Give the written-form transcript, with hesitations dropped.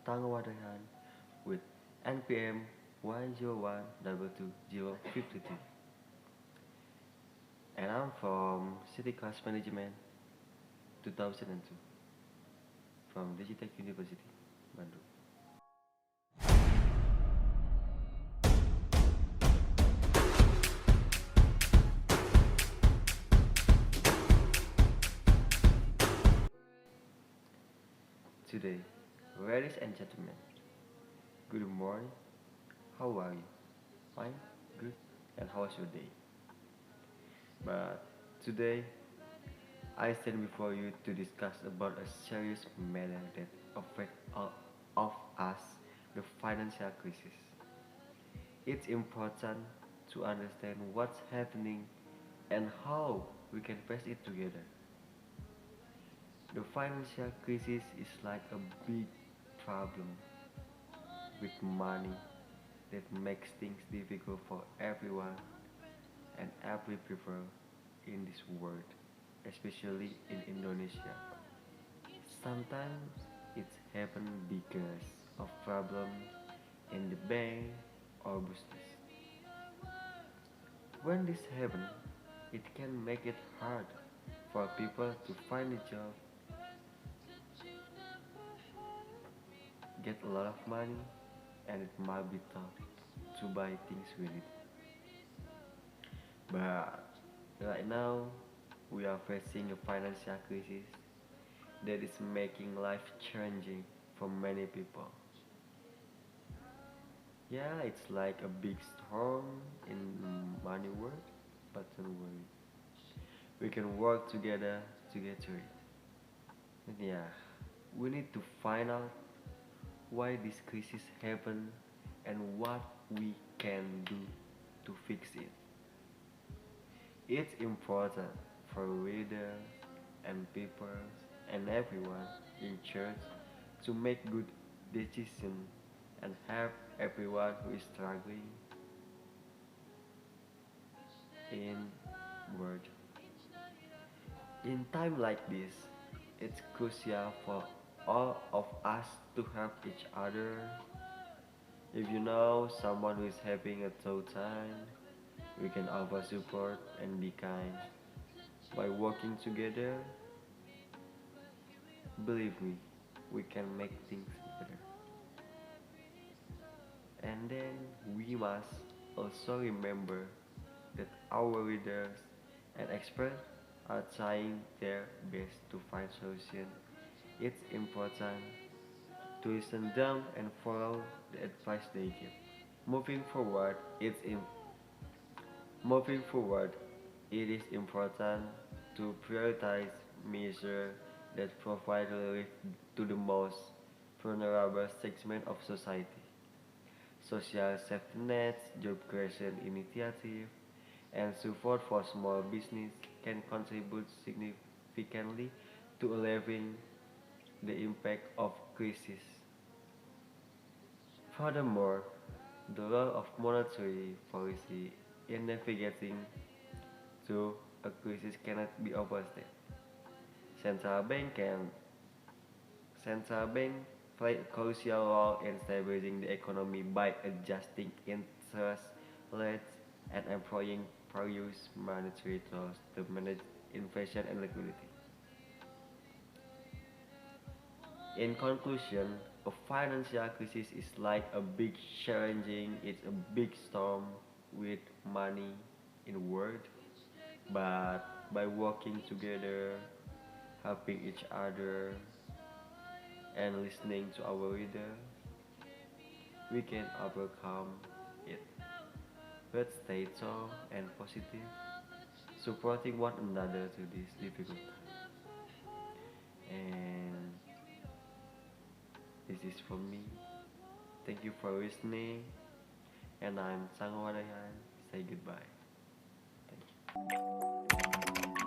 TANGGUH with NPM 101222052. And I'm from City Cost Management 2002 from DIGITECH University, Bandung. Today, ladies and gentlemen, good morning. How are you? Fine? Good? And how's your day? But today, I stand before you to discuss about a serious matter that affects all of us, the financial crisis. It's important to understand what's happening and how we can face it together. The financial crisis is like a big problem with money that makes things difficult for everyone and every people in this world, especially in Indonesia. Sometimes it's happen because of problem in the bank or business. When this happen, it can make it hard for people to find a job, get a lot of money, and it might be tough to buy things we need. But right now, we are facing a financial crisis that is making life challenging for many people. Yeah, it's like a big storm in money world, but don't worry. We can work together to get through it. And yeah, we need to find out why this crisis happened and what we can do to fix it. It's important for readers and people and everyone in church to make good decisions and help everyone who is struggling in world. In time like this, it's crucial for all of us to help each other. If you know someone who is having a tough time, we can offer support and be kind. By working together, believe me, we can make things better. And then we must also remember that our readers and experts are trying their best to find solutions. It's important to listen them and follow the advice they give. Moving forward, it is important to prioritize measures that provide relief to the most vulnerable segment of society. Social safety nets, job creation initiatives, and support for small business can contribute significantly to alleviating the impact of crisis. Furthermore, the role of monetary policy in navigating through a crisis cannot be overstated. Central bank can Central bank play a crucial role in stabilizing the economy by adjusting interest rates and employing various monetary tools to manage inflation and liquidity. In conclusion, a financial crisis is like a big challenging, it's a big storm with money in the world, but by working together, helping each other, and listening to our reader, we can overcome it. But stay strong and positive, supporting one another to this difficult time. And this is for me. Thank you for listening. And I'm Sang Wadayan. Say goodbye. Thank you.